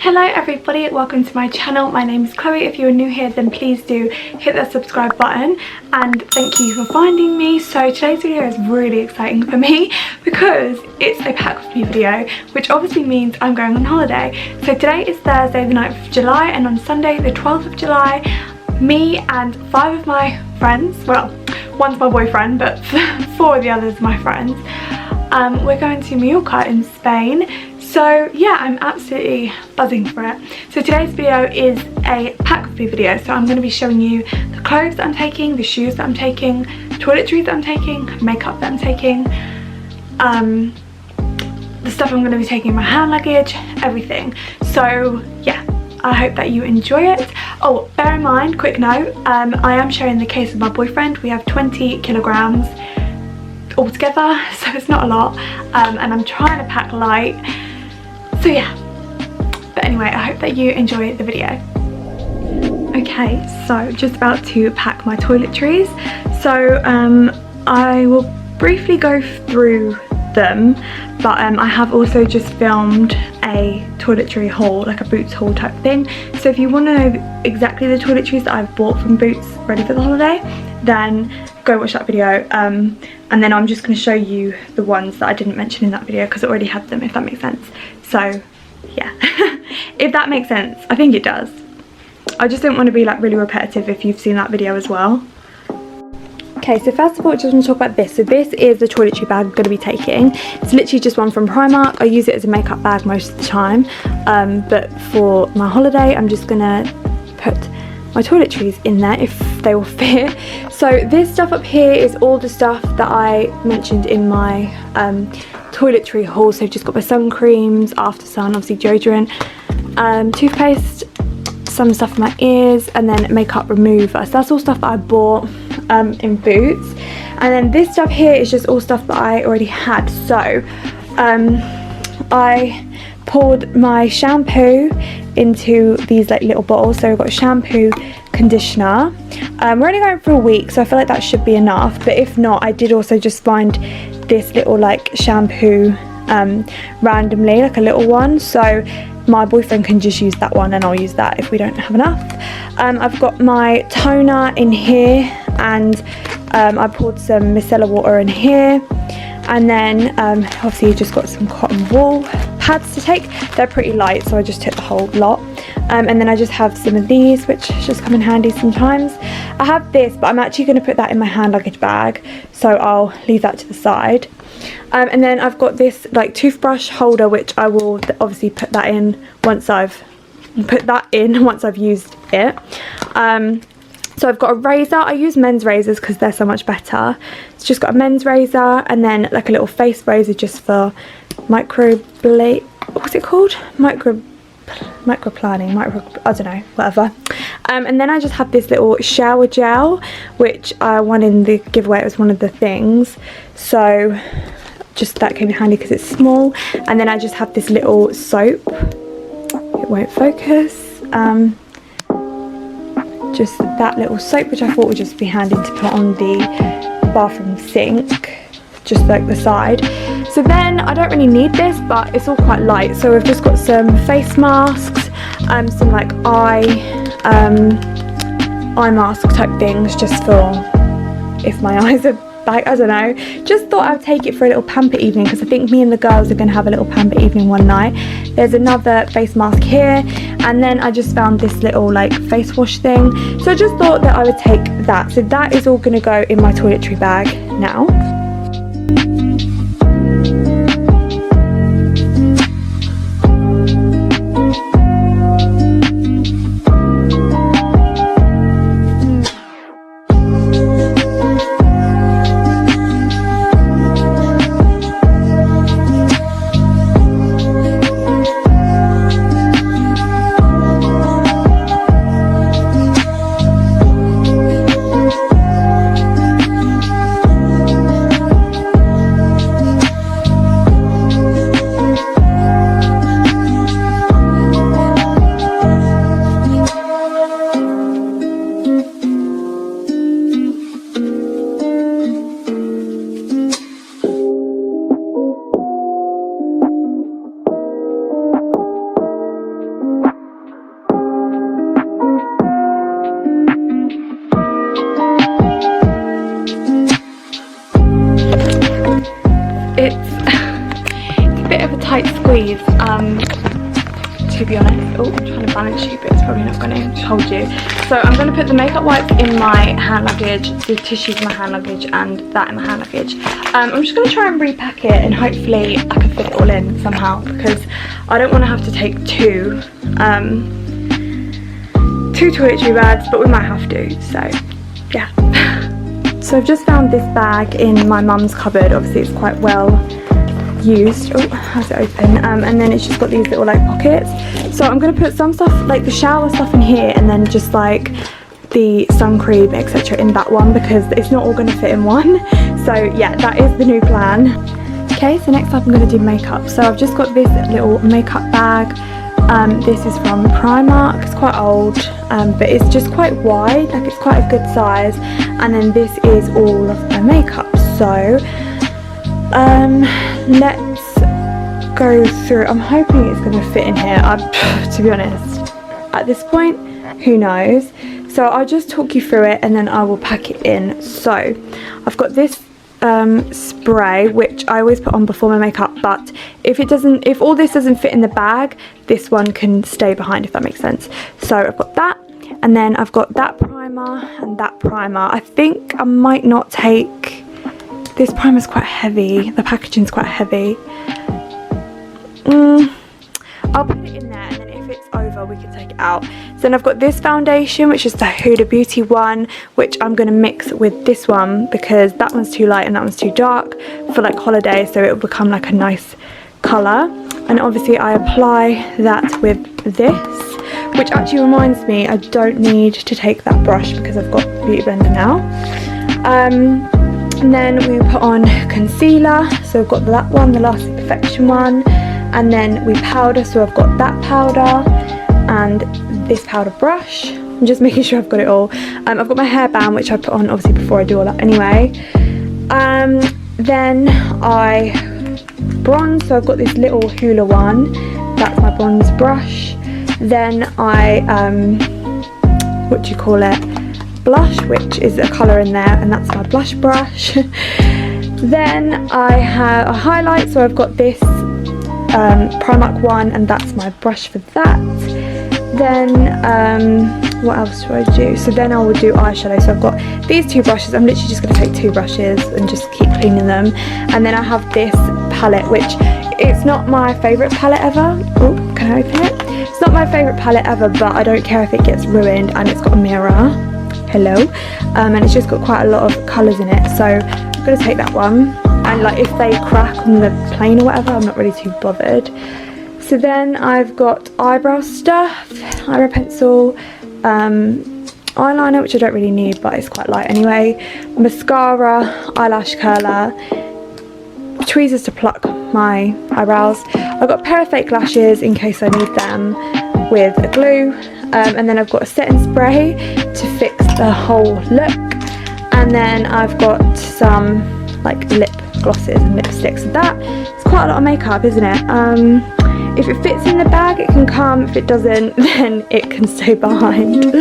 Hello everybody, welcome to my channel. My name is Chloe. If you're new here then please do hit that subscribe button and thank you for finding me. So today's video is really exciting for me because it's a pack with me video, which obviously means I'm going on holiday. So today is Thursday the 9th of July and on Sunday the 12th of July me and 5 of my friends, well one's my boyfriend but 4 of the others are my friends, we're going to Mallorca in Spain. So yeah, I'm absolutely buzzing for it. So today's video is a pack with me video. So I'm going to be showing you the clothes that I'm taking, the shoes that I'm taking, toiletries that I'm taking, makeup that I'm taking, the stuff I'm going to be taking in my hand luggage, everything. So yeah, I hope that you enjoy it. Oh, bear in mind, quick note, I am sharing the case with my boyfriend. We have 20 kilograms altogether, so it's not a lot, and I'm trying to pack light. So yeah, but anyway, I hope that you enjoy the video. Okay, so just about to pack my toiletries. So I will briefly go through them, but I have also just filmed a toiletry haul, like a Boots haul type thing. So if you want to know exactly the toiletries that I've bought from Boots ready for the holiday, then go watch that video, and then I'm just going to show you the ones that I didn't mention in that video because I already had them, if that makes sense. So yeah, if that makes sense. I think it does. I just don't want to be like really repetitive if you've seen that video as well. Okay, so first of all I just want to talk about this. So this is the toiletry bag I'm going to be taking. It's literally just one from Primark. I use it as a makeup bag most of the time, but for my holiday I'm just going to put my toiletries in there if they will fit. So this stuff up here is all the stuff that I mentioned in my toiletry haul. So I've just got my sun creams, after sun, obviously deodorant, toothpaste, some stuff for my ears, and then makeup remover. So that's all stuff that I bought in Boots. And then this stuff here is just all stuff that I already had. So I poured my shampoo into these like little bottles. So I've got shampoo, conditioner. We're only going for a week, so I feel like that should be enough, but if not, I did also just find this little like shampoo randomly, like a little one, so my boyfriend can just use that one and I'll use that if we don't have enough. I've got my toner in here, and I poured some micellar water in here, and then obviously you've just got some cotton wool pads to take. They're pretty light, so I just took the whole lot. And then I just have some of these, which just come in handy sometimes. I have this, but I'm actually going to put that in my hand luggage bag, so I'll leave that to the side. And then I've got this like toothbrush holder, which I will obviously put that in once I've used it. So I've got a razor. I use men's razors because they're so much better. It's just got a men's razor, and then like a little face razor just for microblade. What's it called? Microplaning, I don't know, whatever. And then I just have this little shower gel, which I won in the giveaway. It was one of the things, so just that came in handy because it's small. And then I just have this little soap. It won't focus. Just that little soap, which I thought would just be handy to put on the bathroom sink, just like the side. So then I don't really need this, but it's all quite light. So I've just got some face masks, some like eye mask type things, just for if my eyes are like, I don't know. Just thought I'd take it for a little pamper evening, because I think me and the girls are going to have a little pamper evening one night. There's another face mask here, and then I just found this little like face wash thing. So I just thought that I would take that. So that is all going to go in my toiletry bag now. to be honest. Oh, I'm trying to balance you, but it's probably not going to hold you. So I'm going to put the makeup wipes in my hand luggage, the tissues in my hand luggage, and that in my hand luggage. I'm just going to try and repack it, and hopefully I can fit it all in somehow, because I don't want to have to take two toiletry bags, but we might have to, so yeah. So I've just found this bag in my mum's cupboard. Obviously it's quite well used. Oh, how's it open? And then it's just got these little like pockets. So I'm going to put some stuff, like the shower stuff, in here, and then just like the sun cream, etc. in that one, because it's not all going to fit in one. So yeah, that is the new plan. Okay, so next up I'm going to do makeup. So I've just got this little makeup bag. This is from Primark. It's quite old, but it's just quite wide, like it's quite a good size. And then this is all of my makeup. So let's go through. I'm hoping it's going to fit in here. To be honest, at this point, who knows? So I'll just talk you through it, and then I will pack it in. So I've got this spray, which I always put on before my makeup, but if all this doesn't fit in the bag, this one can stay behind, if that makes sense. So I've got that, and then I've got that primer and that primer. I think I might not take, this primer's quite heavy, the packaging's quite heavy. I'll put it in there, and then if it's over we can take it out. So then I've got this foundation, which is the Huda Beauty one, which I'm going to mix with this one, because that one's too light and that one's too dark for like holiday, so it will become like a nice colour. And obviously I apply that with this, which actually reminds me I don't need to take that brush because I've got Beauty Blender now. And then we put on concealer, so I've got that one, the Lasting Perfection one. And then we powder, so I've got that powder and this powder brush. I'm just making sure I've got it all. I've got my hairband, which I put on obviously before I do all that anyway. Then I bronze, so I've got this little Hoola one. That's my bronze brush. Then I, what do you call it? Blush, which is a colour in there, and that's my blush brush. Then I have a highlight, so I've got this Primark one, and that's my brush for that. Then what else do I do? So then I will do eyeshadow. So I've got these two brushes. I'm literally just going to take two brushes and just keep cleaning them. And then I have this palette, which it's not my favourite palette ever. Oh, can I open it? It's not my favourite palette ever, but I don't care if it gets ruined, and it's got a mirror. Hello. And it's just got quite a lot of colours in it, so I'm going to take that one. And like if they crack on the plane or whatever, I'm not really too bothered. So then I've got eyebrow stuff, eyebrow pencil, eyeliner, which I don't really need, but it's quite light anyway, mascara, eyelash curler, tweezers to pluck my eyebrows. I've got a pair of fake lashes in case I need them, with a glue, and then I've got a setting spray to fix the whole look, and then I've got some like lip glosses and lipsticks. So that it's quite a lot of makeup, isn't it? If it fits in the bag, it can come. If it doesn't, then it can stay behind.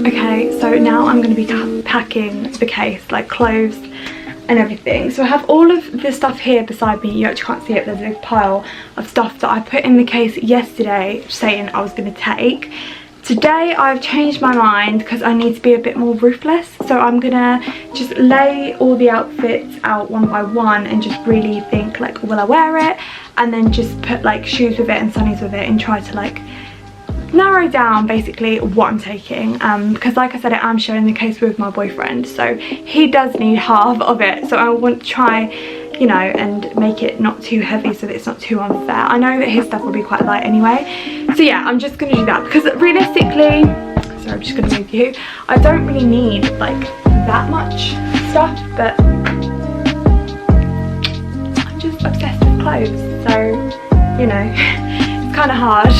Okay, so now I'm going to be packing the case, like clothes and everything. So I have all of the stuff here beside me. You actually can't see it. There's a pile of stuff that I put in the case yesterday saying I was going to take. Today I've changed my mind because I need to be a bit more ruthless. So I'm going to just lay all the outfits out one by one and just really think like, will I wear it? And then just put like shoes with it and sunnies with it and try to like narrow down basically what I'm taking, because like I said, I am sharing the case with my boyfriend, so he does need half of it, so I want to try, you know, and make it not too heavy so that it's not too unfair. I know that his stuff will be quite light anyway, so yeah, I'm just gonna do that because realistically, sorry, I'm just gonna move you, I don't really need like that much stuff, but I'm just obsessed with clothes, so you know, it's kind of hard.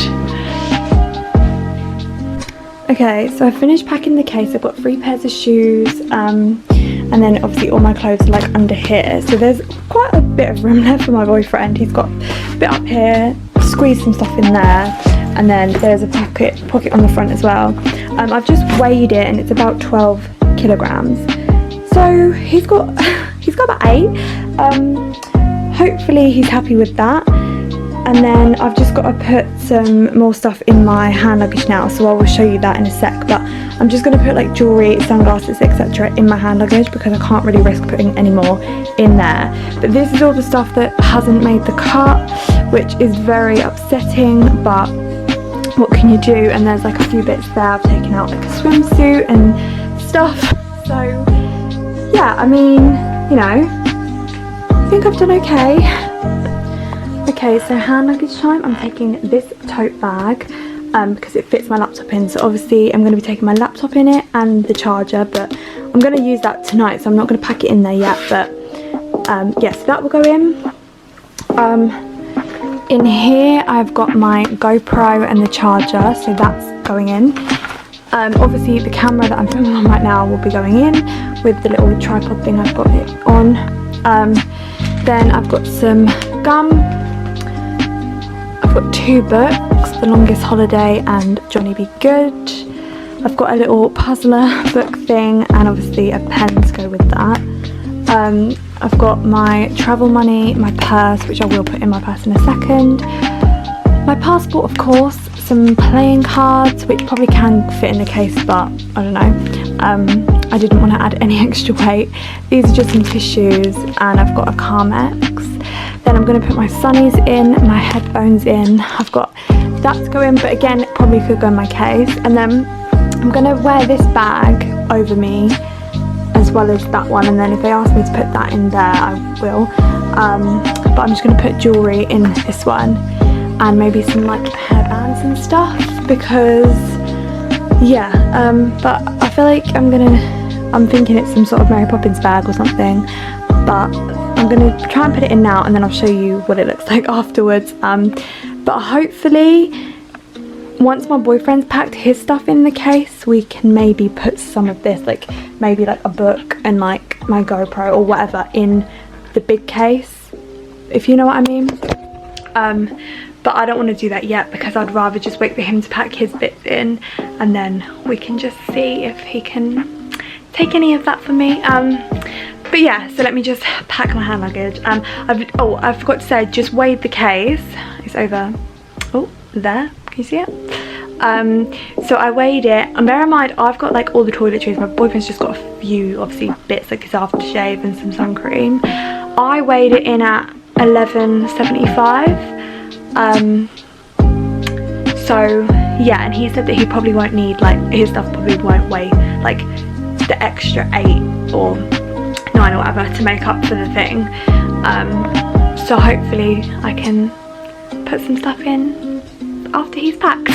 Okay, so I finished packing the case. I've got 3 pairs of shoes, and then obviously all my clothes are like under here, so there's quite a bit of room left for my boyfriend. He's got a bit up here, squeeze some stuff in there, and then there's a pocket on the front as well. I've just weighed it and it's about 12 kilograms, so he's got about 8. Hopefully he's happy with that. And then I've just got to put some more stuff in my hand luggage now, so I will show you that in a sec, but I'm just going to put like jewellery, sunglasses, etc. in my hand luggage because I can't really risk putting any more in there. But this is all the stuff that hasn't made the cut, which is very upsetting, but what can you do? And there's like a few bits there. I've taken out like a swimsuit and stuff, so yeah, I mean, you know, I think I've done okay. Okay, so hand luggage time. I'm taking this tote bag because it fits my laptop in, so obviously I'm going to be taking my laptop in it and the charger, but I'm going to use that tonight, so I'm not going to pack it in there yet, but yeah, so that will go in. In here I've got my GoPro and the charger, so that's going in. Obviously the camera that I'm filming on right now will be going in with the little tripod thing I've got it on. Then I've got some gum. I've got 2 books, The Longest Holiday and Johnny Be Good. I've got a little puzzler book thing and obviously a pen to go with that. I've got my travel money, my purse, which I will put in my purse in a second. My passport, of course, some playing cards, which probably can fit in the case, but I don't know. I didn't want to add any extra weight. These are just some tissues, and I've got a Carmex. Then I'm going to put my sunnies in, my headphones in. I've got that to go in, but again, it probably could go in my case. And then I'm going to wear this bag over me as well as that one, and then if they ask me to put that in there, I will. But I'm just going to put jewellery in this one and maybe some like hairbands and stuff because yeah, but I feel like I'm thinking it's some sort of Mary Poppins bag or something, but I'm going to try and put it in now and then I'll show you what it looks like afterwards. But hopefully once my boyfriend's packed his stuff in the case, we can maybe put some of this, like maybe like a book and like my GoPro or whatever in the big case, if you know what I mean. But I don't want to do that yet because I'd rather just wait for him to pack his bits in and then we can just see if he can take any of that for me. But yeah, so let me just pack my hand luggage. I forgot to say, I just weighed the case. It's over, oh, there, can you see it? So I weighed it, and bear in mind, I've got like all the toiletries. My boyfriend's just got a few, obviously, bits like his aftershave and some sun cream. I weighed it in at 11.75. So yeah, and he said that he probably won't need, like, his stuff probably won't weigh like the extra 8 or 9 or whatever to make up for the thing. So hopefully I can put some stuff in after he's packed.